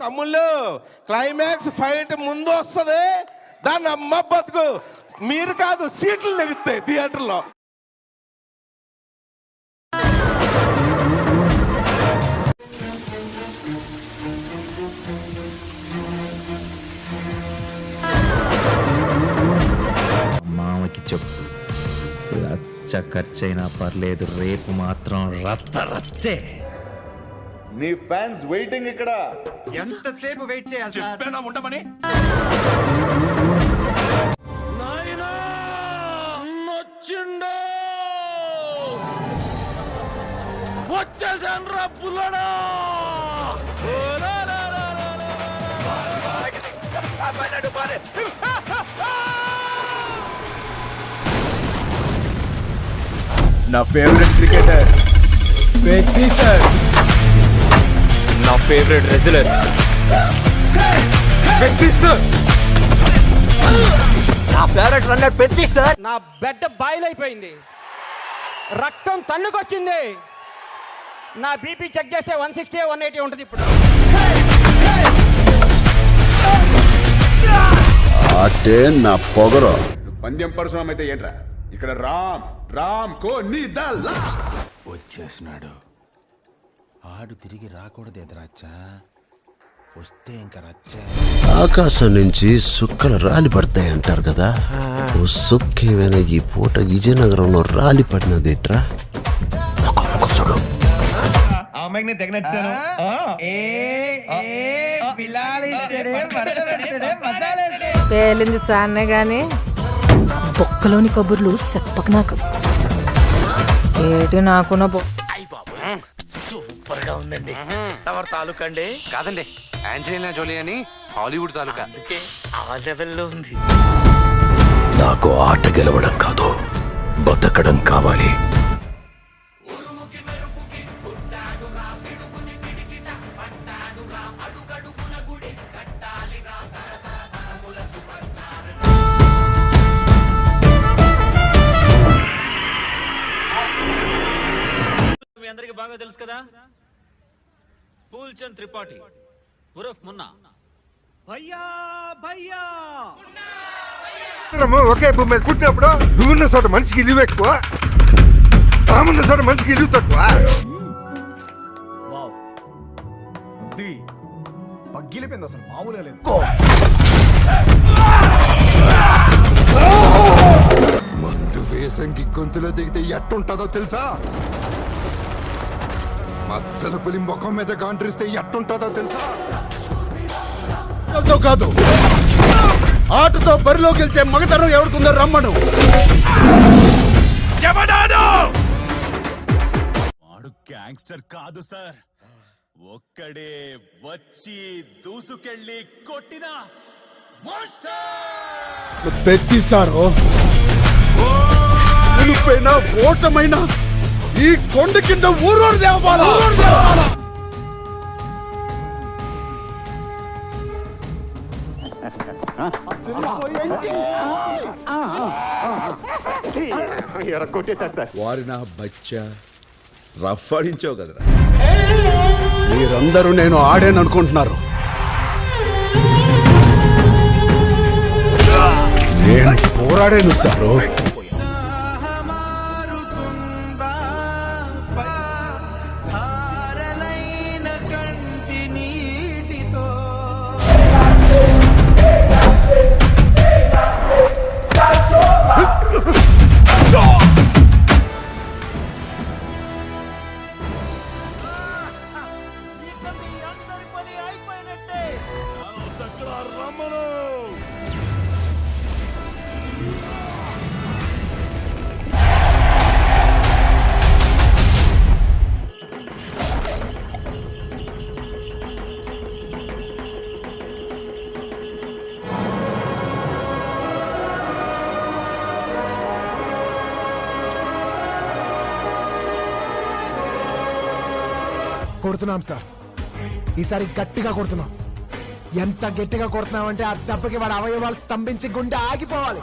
తమ్ముళ్ళు climax fight ముందు వస్తుంది, దాన్ని అమ్మ బతుకు మీరు కాదు సీట్లు నెగుతాయి థియేటర్లో. మామకి చెప్పు, రచ్చ ఖర్చైనా పర్లేదు, రేపు మాత్రం రచ్చ రచ్చే. నీ ఫ్యాన్స్ వెయిటింగ్ ఇక్కడ. ఎంతసేపు వెయిట్ చేయాలి చెప్పేనా ఉండమని. నాయనా నొచ్చిండు, వచ్చేసాను రా పుల్లడా. నా ఫేవరెట్ క్రికెటర్ పెద్ది సార్, నా ఫేవరెట్ రెజ్లర్ పెద్ది సార్, నా ఫేవరెట్ రన్నర్ పెద్ది సార్. నా బెడ్ బాయిల్ అయిపోయింది, రక్తం తన్నుకొచ్చింది. నా బీపీ చెక్ చేస్తే 160 180 ఉంటుంది ఇప్పుడు. ఆటే నా పొగరు. పందెం పరశురామ్ అయితే ఏంట్రా, ఇక్కడ రామ్ రామ్ కో నీ దల్లా వచ్చేసినాడు. ఆడు తిరిగి రాకూడదు ఎదురాచ్చా, వస్తే ఇంకా రచ్చా. ఆకాశం నుంచి సుక్కలు రాలి పడతాయి అంటారు కదా, ఓ సుక్కేమైనా ఈ పూట విజయనగరంలో రాలి పడినదేట్రా. చూడు, అమ్మాయికి తెగ నచ్చాను. పేలింది సాన్నే గాని బొక్కలోని కబుర్లు చెప్పక నాకు. ఏటి నాకున్న సూపర్ గా ఉందండి. తమరు తాలూకా అండి? కాదండి, ఆంజలీనా జోలీ అని హాలీవుడ్ తాలూకా. అందుకే ఆ లెవెల్లో ఉంది. నాకు ఆట గెలవడం కాదు, బతకడం కావాలి. మీ అందరికి బాగా తెలుసు కదా, పూల్చంద్ త్రిపాఠి ఉరఫ్ మున్నా. భయ్యా భయ్యా ఒకే భూమి మీద పుట్టినప్పుడు నువ్వున్న చోట మనిషికి ఇల్లు ఎక్కువ, తామున్న చోట మనిషికి ఇల్లు తక్కువ. పగ్గిలిపోయింది, అసలు మామూలుగా లేదు. మందు వేసంకి గొంతులో దిగితే ఎట్టుంటుందో తెలుసా? మచ్చల పులి ముఖం మీద గాండ్రిస్తే ఎట్టుంటుందో తెలుసా? కాదు, ఆటతో బరిలో గెలిచే మగతనం ఎవరికుందో రమ్మను. వాడు గ్యాంగ్స్టర్ కాదు సార్, ఒక్కడే వచ్చి దూసుకెళ్ళి కొట్టిన పెద్దిసారో నిలిపోయినా ఓటమైనా ఈ కొండ కింద ఊరూరు దేవాలా. వారి నా బచ్చా రఫ్ ఆడించావు కదరా. మీరందరూ నేను ఆడాననుకుంటున్నారు, నేను పోరాడాను సారు. కొడుతున్నాం సార్, ఈసారి గట్టిగా కొడుతున్నాం. ఎంత గట్టిగా కొడుతున్నాం అంటే ఆ దెబ్బకి వాడి అవయవాలు స్తంభించి గుండె ఆగిపోవాలి.